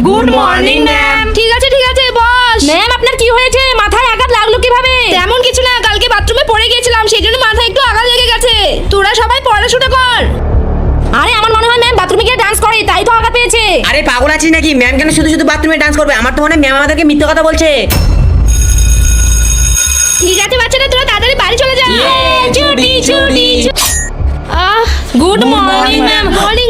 Good morning ma'am. ঠিক আছে বস। Ma'am আপনার কি হয়েছে? মাথায় আঘাত লাগলো কিভাবে? তেমন কিছু না, কালকে বাথরুমে পড়ে গিয়েছিলাম, সেই জন্য মাথায় একটু আঘাত লেগে গেছে। তোরা সবাই পড়াশোনা কর। আরে আমার মনে হয় ম্যাম বাথরুমে গিয়ে ডান্স করে, তাই তো আঘাত পেয়েছে। আরে পাগল আছিস নাকি? ম্যাম কেন শুধু শুধু বাথরুমে ডান্স করবে? আমার তো মনে হয় ম্যাম আমাদেরকে মিথ্যে কথা বলছে। ঠিক আছে বাচ্চারা, তোরা তাড়াতাড়ি বাড়ি চলে যা। ছুটি। Good morning ma'am. Morning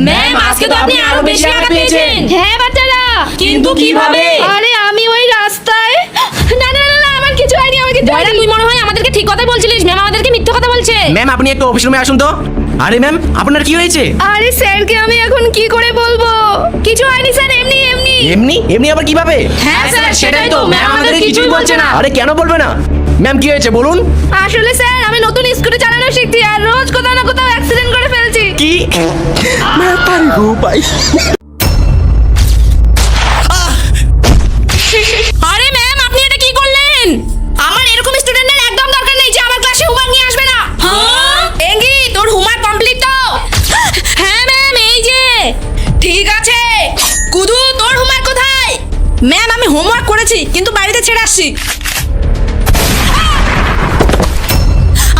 ma'am আজকে তো আপনি আরো বেশি আঘাত পেয়েছেন। হ্যাঁ বাচ্চারা। কিন্তু কিভাবে? আরে আমি ওই রাস্তায় না আমার কিছু হয়নি, বয়রা তুই মনে হয় আমাদেরকে ঠিক কথাই বলছিলিস, ম্যাম আমাদেরকে মিথ্যে কথা বলছে। ম্যাম আপনি একটু অফিস রুমে আসুন তো। আরে ম্যাম আপনার কি হয়েছে? আরে স্যারকে আমি এখন কি করে বলবো? কিছু হয়নি স্যার, এমনি এমনি আবার কিভাবে? হ্যাঁ স্যার সেটাই তো, ম্যাম আমাদের কিছুই বলছে না। আরে কেন বলবে না? ম্যাম কি হয়েছে বলুন। আসলে স্যার আমি নতুন স্কুটি চালানো শিখছি, আর রোজ কোথাও না কোথাও অ্যাক্সিডেন্ট করে ফেলছি। কি? আরে ম্যাম আপনি এটা কি করলেন? আমার এরকম স্টুডেন্টের একদম দরকার নেই যে আমার ক্লাসে হোমওয়ার্ক নিয়ে আসবে না। হ্যাঁ? এঙ্গি তোর হোমওয়ার্ক কমপ্লিট তো? হ্যাঁ ম্যাম এই যে। ঠিক আছে। কুদু তোর হোমওয়ার্ক কোথায়? ম্যাম আমি হোমওয়ার্ক করেছি কিন্তু বাড়িতে ছেড়ে আসছি।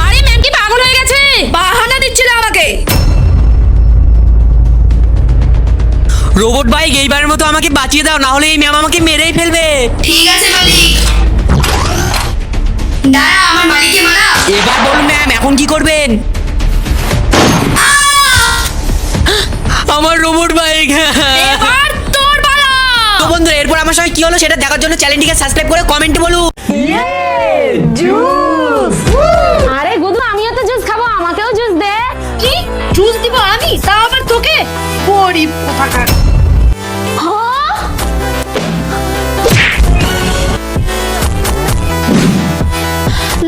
আরে ম্যাম কি পাগল হয়ে গেছে? বাহানা দিচ্ছিল আমাকে। রোবট বাইক এইবারের মতো আমাকে বাঁচিয়ে দাও, না হলে এই ম্যাম আমাকে মেরেই ফেলবে। ঠিক আছে মালিক। দাঁড়া, আমার মালিককে মারা। এবার বলুন ম্যাম এখন কি করবেন? আমার রোবট বাইক। এবার তোর পালা। তো বন্ধুরা এরপর আমার সঙ্গে কি হলো সেটা দেখার জন্য চ্যানেলটিকে সাবস্ক্রাইব করে কমেন্টে বলুন। আরে গুদু আমিও তো জুস খাবো, আমাকেও জুস দে। কি জুস দিব আমি? তাও আবার তোকে? গরিব কোথাকার।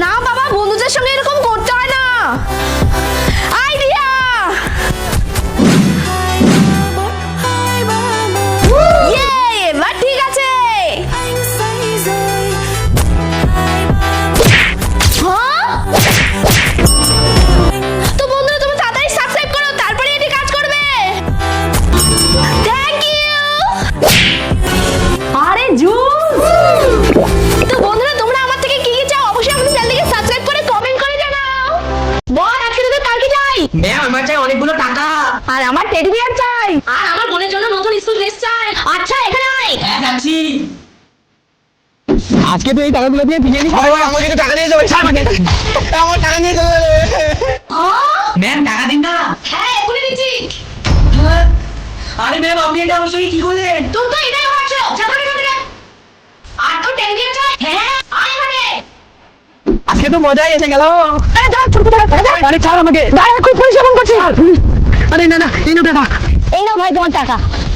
না বাবা, বন্ধুদের সঙ্গে এরকম করতে হয় না। আইডিয়া। এবার ঠিক আছে। তো বন্ধুরা তুমি তাড়াতাড়ি সাবস্ক্রাইব করো, তারপরে এটি কাজ করবে। Thank you. আরে জুস। তো বন্ধুরা তোমরা আমার থেকে কি কি চাও অবশ্যই আমাদের চ্যানেলটিকে সাবস্ক্রাইব করে কমেন্ট করে জানাও। বল আজকে তোদের কার কি চাই? ম্যাম আমার চাই অনেকগুলো টাকা। আর আমার টেডি বিয়ার চাই। আর আমার বোনের জন্য নতুন স্কুল ড্রেস চাই। আচ্ছা এখানে আয়। যাচ্ছি। আজকে তো এই টাকাগুলো দিয়ে বিরিয়ানি খাবো। আমাকে তো টাকা নিয়ে যাবে। আমার টাকা নিয়ে যাবে। ম্যাম টাকা দিন না। হ্যাঁ এখনই দিচ্ছি। আরে ম্যাম আপনি এটা আমার সঙ্গে কি করলেন? তোর তো এটাই হচ্ছে। চাকরি করে দে। আর তো টেডি বিয়ার চাই। হ্যাঁ আয় এখানে। আজকে তো মজাই এসে গেল। আরে দাঁড়া ছোট আরে ছাড় আমাকে। দাঁড়া খুব পুলিশ ফোন করছে। আরে না এই নাও টাকা। এই নাও ভাই তোমার টাকা।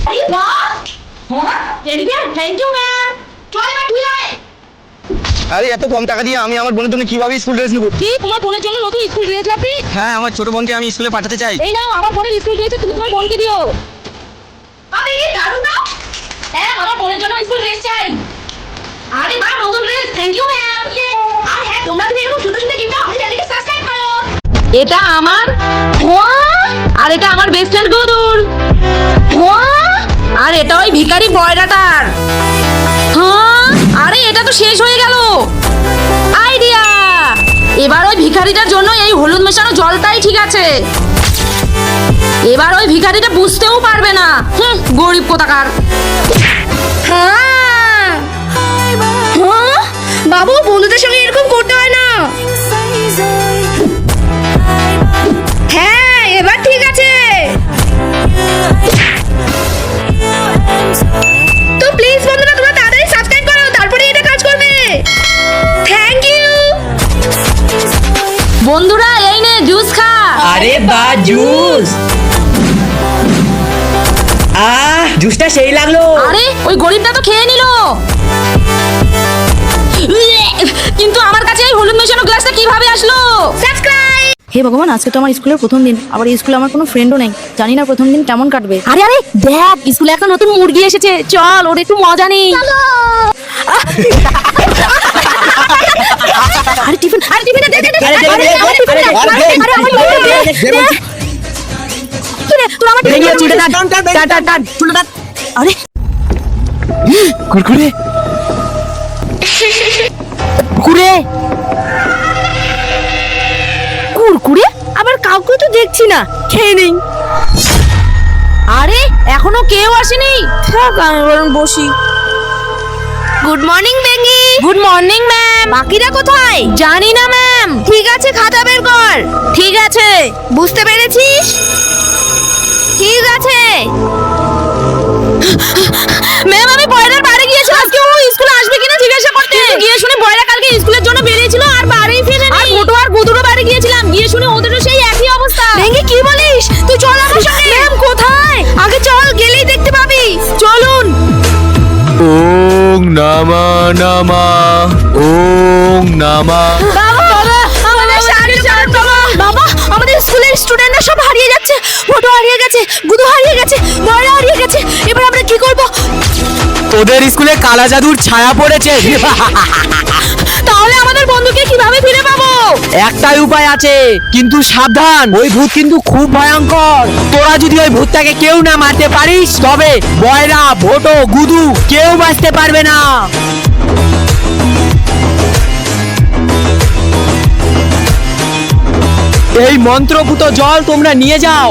আরে বাহ। Teddy bear thank you ma'am. চল এবার তুই আয়। আরে এত কম টাকা দিয়ে আমি আমার বোনের জন্য কিভাবে স্কুল ড্রেস নেবো? কি তোমার বোনের জন্য নতুন স্কুল ড্রেস লাগবে? হ্যাঁ আমার ছোট বোনকে আমি স্কুলে পাঠাতে চাই। এই নাও আমার বোনের স্কুল ড্রেস, তুমি তোমার বোনকে দিও। আরে দারুণ না? হ্যাঁ আমার বোনের জন্য স্কুল ড্রেস চাই। আরে বাহ নতুন ড্রেস, থ্যাংক ইউ ম্যাম। আর হ্যাঁ তোমরা যদি এরকম সুন্দর সুন্দর গিফট আমাদের চ্যানেলকে সাবস্ক্রাইব করো। এটা আমার। আর এটা আমার বেস্ট ফ্রেন্ড গুদুর। আর এটা ওই ভিখারি বয়রাটার। হ্যাঁ আরে এটা তো শেষ হয়ে গেল। আইডিয়া। এবার ওই ভিখারিটার জন্য এই হলুদ মেশানো জলটাই ঠিক আছে। এবার ওই ভিখারিটা বুঝতেও পারবে না। গরিব কোথাকার। হ্যাঁ বাবু, বন্ধুদের সঙ্গে এরকম করতে হয় না। হ্যাঁ এবার ঠিক আছে। তো প্লিজ বন্ধুরা তোমরা তাড়াতাড়ি সাবস্ক্রাইব করো, তারপরে এটা কাজ করবে। Thank you. বন্ধুরা এই নে জুস খা। আরে বাহ জুস। জুসটা সেই লাগলো। আরে ওই গরিবটা তো খেয়ে নিল, কিন্তু আমার কাছে এই হলুদ মেশানো গ্লাসটা কিভাবে আসলো? সাবস্ক্রাইব। হে ভগবান, আজকে তো আমার স্কুলের প্রথম দিন, আবার এই স্কুলে আমার কোনো ফ্রেন্ডও নেই, জানি না প্রথম দিন কেমন কাটবে। আরে আরে দেখ স্কুলে একটা নতুন মুরগি এসেছে, চল ওর একটু মজা নেই। আরে টিফিন, আরে টিফিনটা দে দে দে। আরে, দে, আরে দে, আমার দে, টিফিনটা, আরে, আরে দে, আরে আমার দে, টিফিনটা দে, দে। দে, দে। কি রে তোর আমার টিফিনটা চুলটা টান, টান, টান, টান, টান, চুলটা টান। আরে কুরকুরে কুড়কুড়ে কুড়কুড়ে আবার কাউকে তো দেখছি না, খেয়ে নেই। আরে এখনো কেউ আসেনি। থাক আমি বরং বসি। Good morning Bengi. Good morning ma'am. বাকিরা কোথায়? জানি না ম্যাম। ঠিক আছে, খাতা বের কর। ঠিক আছে। বুঝতে পেরেছিস? ঠিক আছে। ম্যাম আমি বয়রার বাড়ি গিয়েছিলাম, আজকে ও স্কুলে আসবে কিনা জিজ্ঞাসা করতে। কিন্তু গিয়ে শুনে বয়রা কালকে স্কুলের জন্য বেরিয়েছিল আর বাড়ি ফিরেনি। আর ফটো আর গুদুরও বাড়ি গিয়েছিলাম, গিয়ে শুনে ওদেরও সেই একই অবস্থা। বেঙ্গি কি বলিস? তুই চল আমার সঙ্গে। ম্যাম কোথায়? আগে চল, গেলেই দেখতে পাবি। চলুন। ওং নমঃ নমঃ ওং নমঃ। বাবা আমাদের সাহায্য করুন বাবা। বাবা আমাদের স্কুলের স্টুডেন্টরা সব হারিয়ে যাচ্ছে। ফটো হারিয়ে গেছে, গুদু হারিয়ে গেছে, ময়রা হারিয়ে গেছে। এবার আমরা কি করব? তোদের স্কুলে কালা জাদুর ছায়া পড়েছে। তাহলে আমাদের বন্ধুকে কিভাবে ফিরে পাবো? একটাই উপায় আছে, কিন্তু সাবধান, ওই ভূত কিন্তু খুব ভয়ঙ্কর। তোরা যদি ওই ভূতটাকে কেউ না মারতে পারিস তবে বয়রা, ভোটো, গুদু কেউ বাঁচতে পারবে না। এই মন্ত্রপুত জল তোমরা নিয়ে যাও।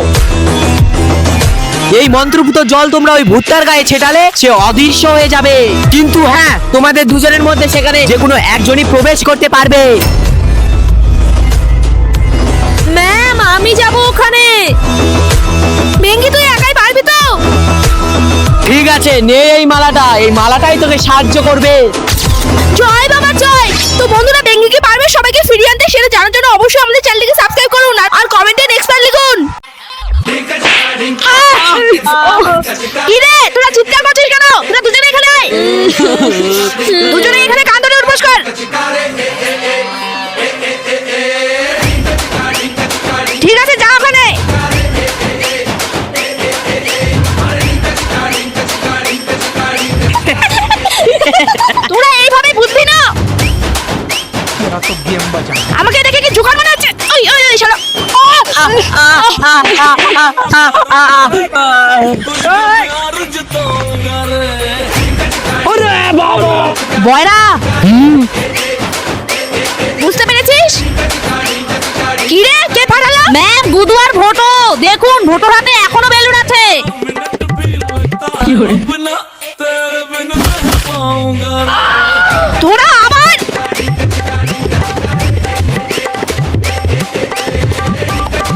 এই মন্ত্রপুত জল তোমরা ওই ভূতটার গায়ে ছেটালে সে অদৃশ্য হয়ে যাবে। কিন্তু হ্যাঁ, তোমাদের দুজনের মধ্যে সেখানে যে কোনো একজনই প্রবেশ করতে পারবে। ম্যাম আমি যাব ওখানে। বেঙ্গি তুই একাই পারবি তো? ঠিক আছে, নে এই মালাটা, এই মালাটাই তোকে সাহায্য করবে। জয় বাবা জয়। তো বন্ধুরা বেঙ্গি কি পারবে সবাইকে ফিরিয়ে আনতে সেটা জানার জন্য অবশ্যই আমাদের চ্যানেলটিকে সাবস্ক্রাইব করুন আর কমেন্টে নেক্সট বার লিখুন। কি রে তোরা চিৎকার করছিস কেন? তোরা দুজনে এখানে আয়। দুজনে এখানে কান ধরে উঠবস কর। ঠিক আছে যা ওখানে। তোরা এইভাবে বুঝবি না। আমাকে দেখে কি জোকার মনে হচ্ছে? ওই ওই ওই শালা। বয়রা বুঝতে পেরেছিস? কি রে কে পাঠালো? ম্যাম গুদু আর ভোটো, দেখুন ভোটোর হাতে এখনো বেলুন আছে।